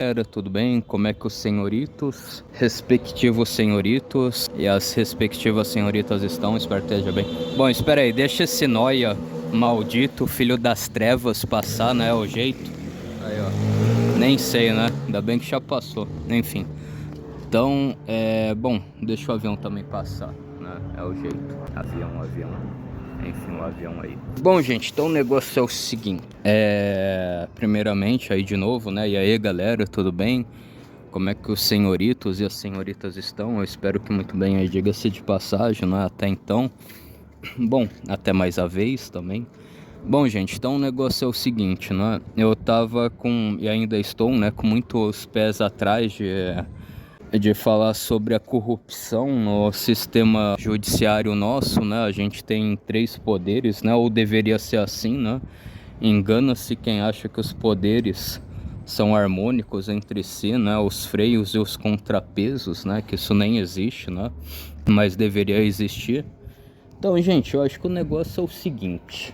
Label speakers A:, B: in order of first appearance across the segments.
A: Galera, tudo bem? Como é que os senhoritos, respectivos senhoritos e as respectivas senhoritas estão? Espero que esteja bem. Bom, espera aí, deixa esse noia maldito, filho das trevas, passar, né? O jeito. Aí, ó. Nem sei, né? Ainda bem que já passou. Enfim. Então, bom, deixa o avião também passar, né? É o jeito. Avião. Enfim, um avião aí. Bom, gente, então o negócio é o seguinte. Primeiramente, aí de novo, né? E aí, galera, tudo bem? Como é que os senhoritos e as senhoritas estão? Eu espero que muito bem aí, diga-se de passagem, né? Até então. Bom, até mais a vez também. Bom, gente, então o negócio é o seguinte, né? Eu tava com, e ainda estou, né, com muitos pés atrás de falar sobre a corrupção no sistema judiciário nosso, né? A gente tem 3 poderes, né? Ou deveria ser assim, né? Engana-se quem acha que os poderes são harmônicos entre si, né? Os freios e os contrapesos, né? Que isso nem existe, né? Mas deveria existir. Então, gente, eu acho que o negócio é o seguinte.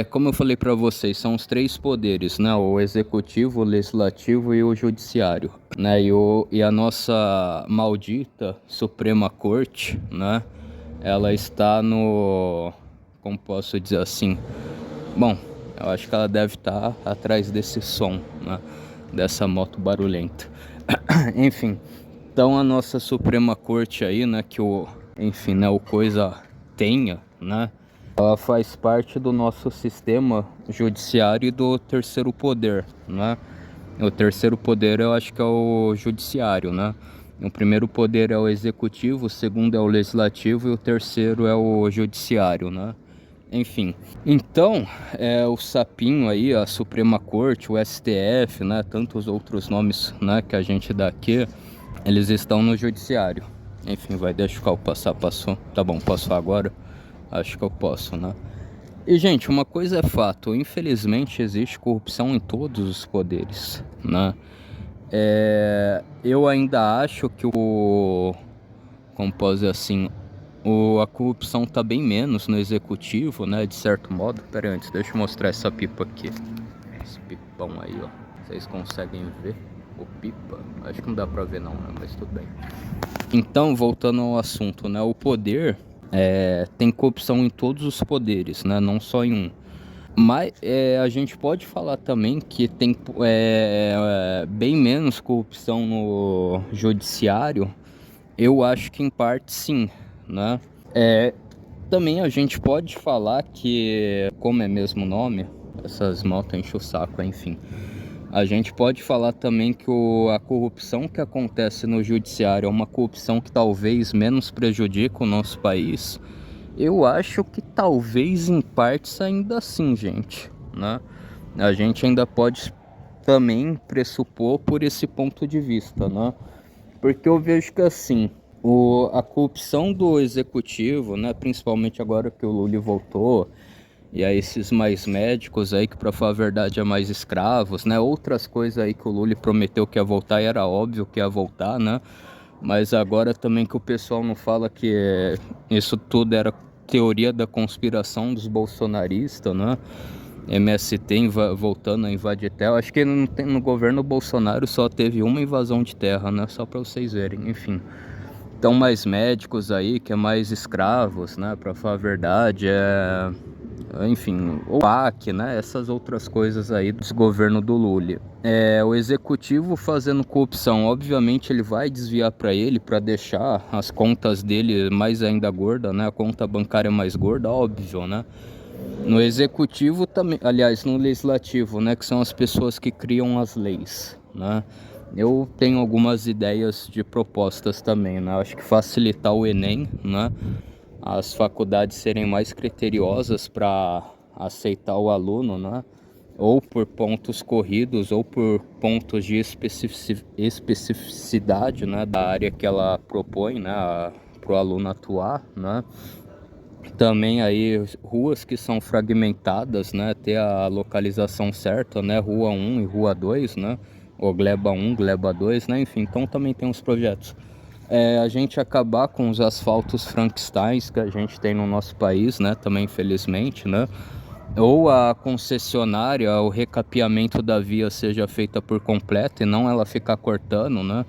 A: Como eu falei para vocês, são os 3 poderes, né? O executivo, o legislativo e o judiciário, né? E a nossa maldita Suprema Corte, né? Ela está no... Como posso dizer assim? Bom, eu acho que ela deve estar atrás desse som, né? Dessa moto barulhenta. Enfim, então a nossa Suprema Corte aí, né? Enfim, né? O coisa tenha, né? Ela faz parte do nosso sistema judiciário e do terceiro poder, né? O terceiro poder eu acho que é o judiciário, né? O primeiro poder é o executivo, o segundo é o legislativo e o terceiro é o judiciário, né? Enfim, então, o sapinho aí, a Suprema Corte, o STF, né? Tantos outros nomes, né, que a gente dá aqui, eles estão no judiciário. Enfim, deixa o carro passar, passou. Tá bom, passou agora. Acho que eu posso, né? E, gente, uma coisa é fato. Infelizmente, existe corrupção em todos os poderes, né? Eu ainda acho que como posso dizer assim... A corrupção tá bem menos no executivo, né? De certo modo. Pera aí, antes, deixa eu mostrar essa pipa aqui. Esse pipão aí, ó. Vocês conseguem ver o pipa? Acho que não dá pra ver não, né? Mas tudo bem. Então, voltando ao assunto, né? O poder... tem corrupção em todos os poderes, né? Não só em um. Mas a gente pode falar também que tem bem menos corrupção no judiciário. Eu acho que em parte sim, né? Também a gente pode falar que, como é mesmo o nome, essas motos enchem o saco, enfim. A gente pode falar também que a corrupção que acontece no judiciário é uma corrupção que talvez menos prejudica o nosso país. Eu acho que talvez em partes ainda assim, gente, né? A gente ainda pode também pressupor por esse ponto de vista, né? Porque eu vejo que assim, a corrupção do executivo, né? Principalmente agora que o Lula voltou, e aí esses mais médicos aí, que pra falar a verdade é mais escravos, né? Outras coisas aí que o Lula prometeu que ia voltar e era óbvio que ia voltar, né? Mas agora também que o pessoal não fala que isso tudo era teoria da conspiração dos bolsonaristas, né? MST voltando a invadir terra. Acho que no governo Bolsonaro só teve uma invasão de terra, né? Só para vocês verem, enfim. Então mais médicos aí, que é mais escravos, né? Para falar a verdade, enfim, o PAC, né? Essas outras coisas aí do governo do Lula. O executivo fazendo corrupção, obviamente ele vai desviar para ele, para deixar as contas dele mais ainda gorda, né? A conta bancária mais gorda, óbvio, né? No executivo também, aliás, no legislativo, né? Que são as pessoas que criam as leis, né? Eu tenho algumas ideias de propostas também, né? Acho que facilitar o Enem, né? As faculdades serem mais criteriosas para aceitar o aluno, né? Ou por pontos corridos ou por pontos de especificidade, né? Da área que ela propõe, né? Para o aluno atuar, né? Também aí ruas que são fragmentadas, né? Ter a localização certa, né? Rua 1 e Rua 2, né? Ou Gleba 1, Gleba 2, né? Enfim, então também tem uns projetos. A gente acabar com os asfaltos Frankensteins que a gente tem no nosso país, né? Também, infelizmente, né? ou a concessionária, o recapeamento da via seja feita por completo e não ela ficar cortando, né?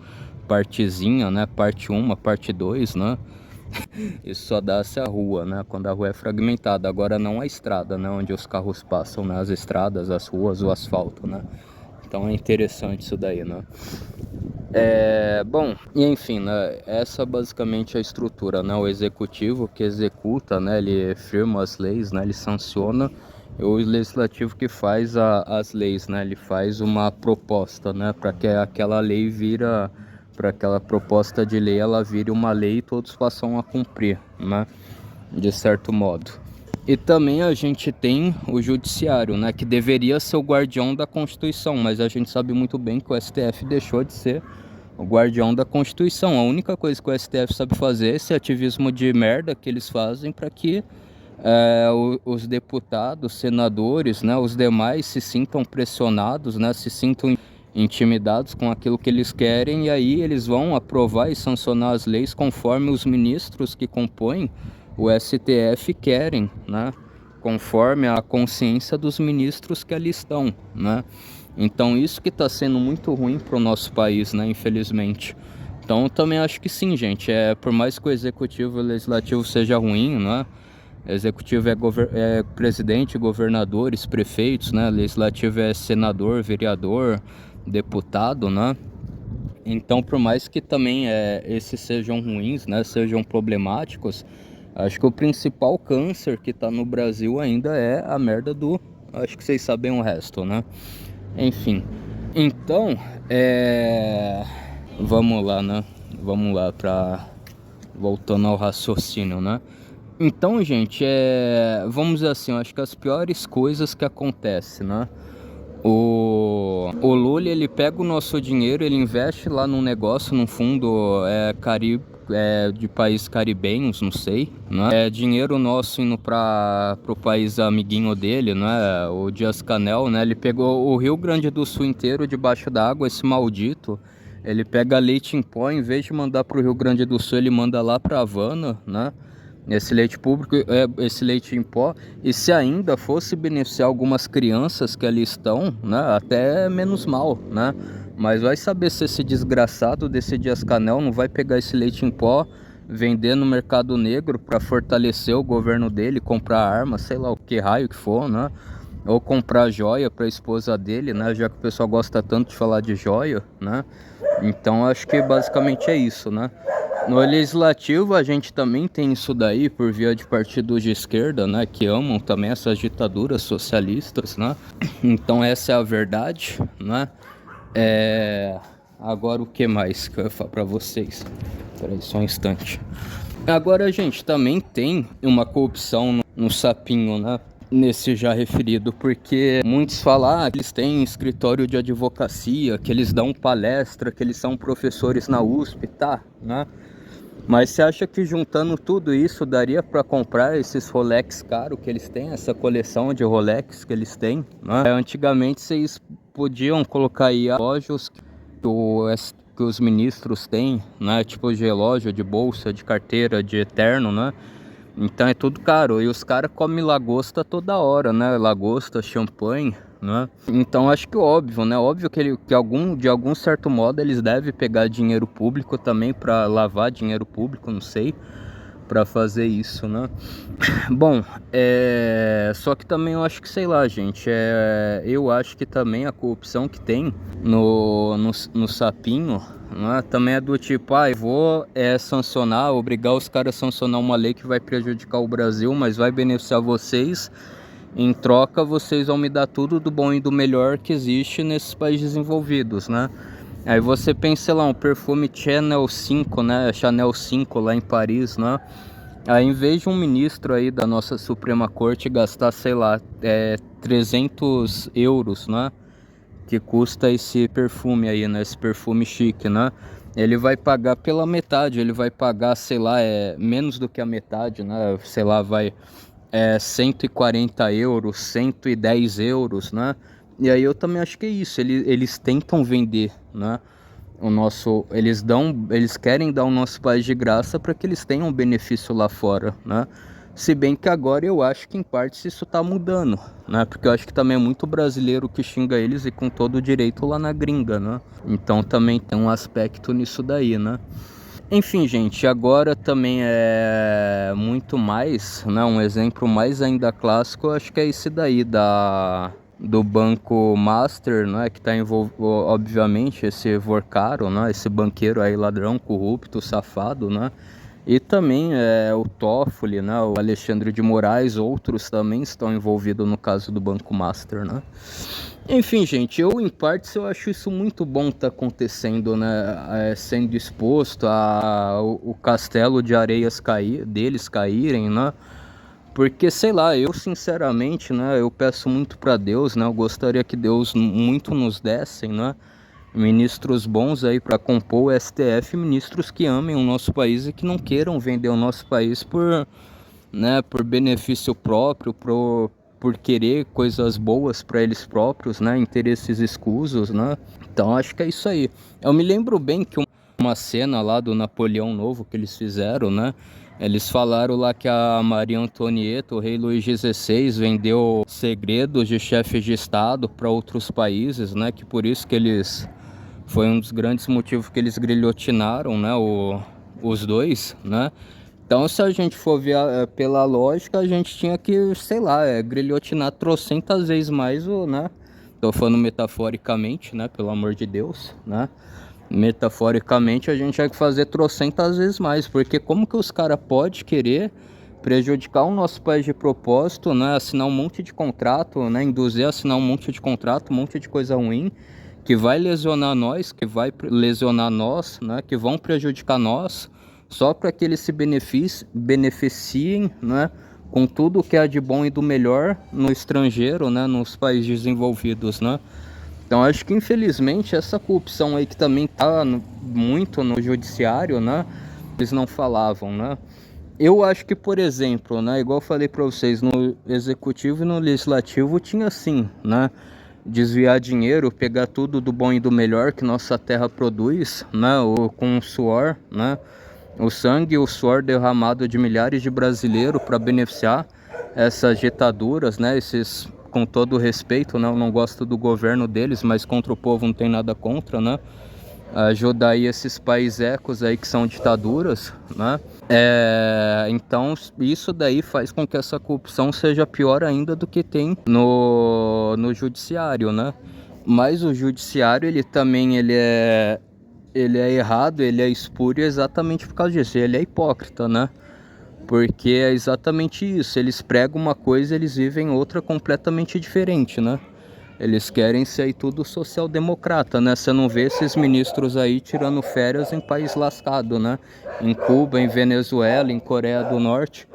A: Partezinha, né? Parte 1, parte 2, né? Isso só dá-se a rua, né? Quando a rua é fragmentada. Agora não a estrada, né? Onde os carros passam, né? As estradas, as ruas, o asfalto, né? Então é interessante isso daí, né? Bom, e enfim, né? Essa basicamente é a estrutura, né? O executivo que executa, né? Ele firma as leis, né? Ele sanciona. E o legislativo que faz as leis, né? Ele faz uma proposta, né? Para que aquela lei vira, para aquela proposta de lei ela vire uma lei e todos passam a cumprir, né? De certo modo. E também a gente tem o judiciário, né, que deveria ser o guardião da Constituição, mas a gente sabe muito bem que o STF deixou de ser o guardião da Constituição. A única coisa que o STF sabe fazer é esse ativismo de merda que eles fazem para que os deputados, senadores, né, os demais se sintam pressionados, né, se sintam intimidados com aquilo que eles querem, e aí eles vão aprovar e sancionar as leis conforme os ministros que compõem o STF querem, né, conforme a consciência dos ministros que ali estão, né. Então isso que está sendo muito ruim para o nosso país, né, infelizmente. Então eu também acho que sim, gente, por mais que o executivo e o legislativo seja ruim, né, executivo é presidente, governadores, prefeitos, né? Legislativo é senador, vereador, deputado, né? Então, por mais que também esses sejam ruins, né? Sejam problemáticos, acho que o principal câncer que tá no Brasil ainda é a merda do... Acho que vocês sabem o resto, né? Enfim. Então, vamos lá, né? Vamos lá para... Voltando ao raciocínio, né? Então, gente, vamos dizer assim, eu acho que as piores coisas que acontecem, né? O Lula, ele pega o nosso dinheiro, ele investe lá num negócio, num fundo de países caribenhos, não sei, né? É dinheiro nosso indo para o país amiguinho dele, né? O Dias-Canel, né? Ele pegou o Rio Grande do Sul inteiro debaixo d'água, esse maldito. Ele pega leite em pó, em vez de mandar para o Rio Grande do Sul, ele manda lá para Havana, né? Esse leite público, esse leite em pó, e se ainda fosse beneficiar algumas crianças que ali estão, né, até menos mal, né? Mas vai saber se esse desgraçado desse Dias-Canel não vai pegar esse leite em pó, vender no mercado negro para fortalecer o governo dele, comprar arma, sei lá o que raio que for, né? Ou comprar joia para a esposa dele, né? Já que o pessoal gosta tanto de falar de joia, né? Então acho que basicamente é isso, né? No legislativo a gente também tem isso daí por via de partidos de esquerda, né, que amam também essas ditaduras socialistas, né? Então essa é a verdade, né? Agora o que mais que eu ia falar para vocês? Espera aí só um instante. Agora a gente também tem uma corrupção no sapinho, né? Nesse já referido, porque muitos falam que eles têm escritório de advocacia, que eles dão palestra, que eles são professores na USP, tá, né? Mas você acha que juntando tudo isso daria para comprar esses Rolex caros que eles têm, essa coleção de Rolex que eles têm, né? Antigamente vocês podiam colocar aí relógios que os ministros têm, né? Tipo de relógio, de bolsa, de carteira, de terno, né? Então é tudo caro. E os caras comem lagosta toda hora, né? Lagosta, champanhe, né? Então acho que óbvio, né? Óbvio que, de algum certo modo eles devem pegar dinheiro público também para lavar dinheiro público, não sei, para fazer isso, né? Bom, só que também eu acho que, sei lá, gente, eu acho que também a corrupção que tem no sapinho, né, também é do tipo, eu vou sancionar, obrigar os caras a sancionar uma lei que vai prejudicar o Brasil, mas vai beneficiar vocês. Em troca, vocês vão me dar tudo do bom e do melhor que existe nesses países desenvolvidos, né? Aí você pensa, sei lá, um perfume Chanel 5, né? Chanel 5 lá em Paris, né? Aí, em vez de um ministro aí da nossa Suprema Corte gastar, sei lá, 300 euros, né? Que custa esse perfume aí, né? Esse perfume chique, né? Ele vai pagar pela metade, ele vai pagar, sei lá, menos do que a metade, né? Sei lá, vai 140 euros, 110 euros, né? E aí eu também acho que é isso, eles tentam vender, né? Eles querem dar o nosso país de graça para que eles tenham um benefício lá fora, né? Se bem que agora eu acho que em partes isso tá mudando, né? Porque eu acho que também é muito brasileiro que xinga eles e com todo o direito lá na gringa, né? Então também tem um aspecto nisso daí, né? Enfim, gente, agora também é muito mais, né? Um exemplo mais ainda clássico, eu acho que é esse daí do Banco Master, né? Que tá envolvido, obviamente, esse Vorcaro, né? Esse banqueiro aí, ladrão, corrupto, safado, né? E também o Toffoli, né? O Alexandre de Moraes, outros também estão envolvidos no caso do Banco Master, né? Enfim, gente, eu em partes eu acho isso muito bom tá acontecendo, né? Sendo exposto a o castelo de areias deles caírem, né? Porque, sei lá, eu sinceramente, né? Eu peço muito para Deus, né? Eu gostaria que Deus muito nos dessem, né? Ministros bons aí para compor o STF, ministros que amem o nosso país e que não queiram vender o nosso país por, né, por benefício próprio, por querer coisas boas para eles próprios, né, interesses escusos, né. Então acho que é isso aí. Eu me lembro bem que uma cena lá do Napoleão Novo que eles fizeram, né, eles falaram lá que a Maria Antonieta, o rei Luís XVI, vendeu segredos de chefes de estado para outros países, né, que por isso que eles foi um dos grandes motivos que eles grilhotinaram, né, os dois, né. Então, se a gente for ver pela lógica, a gente tinha que, sei lá, grilhotinar trocentas vezes mais né. Tô falando metaforicamente, né, pelo amor de Deus, né. Metaforicamente, a gente tinha que fazer trocentas vezes mais, porque como que os caras podem querer prejudicar o nosso país de propósito, né, assinar um monte de contrato, né, induzir a assinar um monte de contrato, um monte de coisa ruim, que vai lesionar nós, que vai lesionar nós, né, que vão prejudicar nós, só para que eles se beneficiem, né, com tudo que é de bom e do melhor no estrangeiro, né, nos países desenvolvidos, né. Então acho que infelizmente essa corrupção aí que também tá muito no judiciário, né, eles não falavam, né. Eu acho que, por exemplo, né, igual eu falei para vocês, no executivo e no legislativo tinha sim, né, desviar dinheiro, pegar tudo do bom e do melhor que nossa terra produz, né, com o suor, né, o sangue e o suor derramado de milhares de brasileiros para beneficiar essas ditaduras, né, esses, com todo o respeito, né, eu não gosto do governo deles, mas contra o povo não tem nada contra, né, ajudar aí esses países aí que são ditaduras, né? Então isso daí faz com que essa corrupção seja pior ainda do que tem no judiciário, né? Mas o judiciário ele também ele é errado, ele é espúrio exatamente por causa disso, ele é hipócrita, né? Porque é exatamente isso, eles pregam uma coisa, eles vivem outra completamente diferente, né? Eles querem ser aí tudo social-democrata, né? Você não vê esses ministros aí tirando férias em país lascado, né? Em Cuba, em Venezuela, em Coreia do Norte.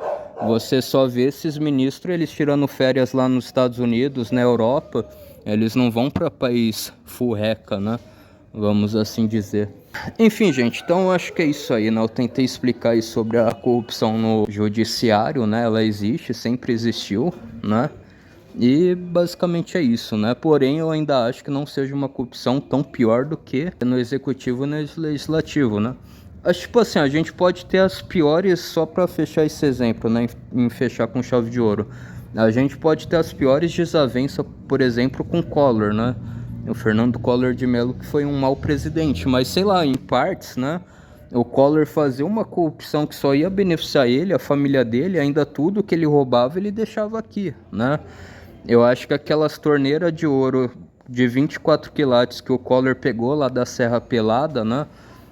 A: Você só vê esses ministros, eles tirando férias lá nos Estados Unidos, na Europa. Eles não vão para país furreca, né? Vamos assim dizer. Enfim, gente, então eu acho que é isso aí, né? Eu tentei explicar aí sobre a corrupção no judiciário, né? Ela existe, sempre existiu, né? E basicamente é isso, né? Porém, eu ainda acho que não seja uma corrupção tão pior do que no executivo e no legislativo, né? Acho tipo assim, a gente pode ter as piores, só para fechar esse exemplo, né? Em fechar com chave de ouro. A gente pode ter as piores desavenças, por exemplo, com Collor, né? O Fernando Collor de Mello, que foi um mau presidente, mas sei lá, em partes, né? O Collor fazia uma corrupção que só ia beneficiar ele, a família dele, ainda tudo que ele roubava ele deixava aqui, né? Eu acho que aquelas torneiras de ouro de 24 quilates que o Collor pegou lá da Serra Pelada, né?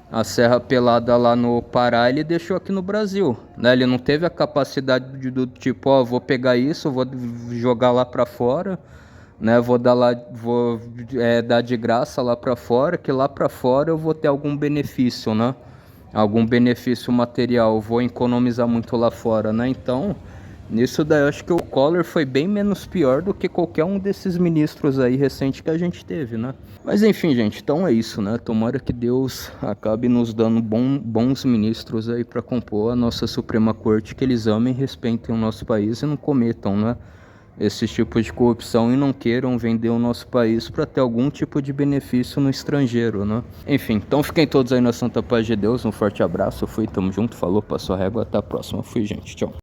A: A Serra Pelada lá no Pará, ele deixou aqui no Brasil, né? Ele não teve a capacidade do tipo, ó, vou pegar isso, vou jogar lá para fora, né? Vou dar de graça lá para fora, que lá para fora eu vou ter algum benefício, né? Algum benefício material, vou economizar muito lá fora, né? Então, nisso daí eu acho que o Collor foi bem menos pior do que qualquer um desses ministros aí recente que a gente teve, né? Mas enfim, gente, então é isso, né? Tomara que Deus acabe nos dando bons ministros aí para compor a nossa Suprema Corte, que eles amem e respeitem o nosso país e não cometam, né? Esses tipos de corrupção e não queiram vender o nosso país para ter algum tipo de benefício no estrangeiro, né? Enfim, então fiquem todos aí na santa paz de Deus, um forte abraço, fui, tamo junto, falou, passou a régua, até a próxima, fui, gente, tchau.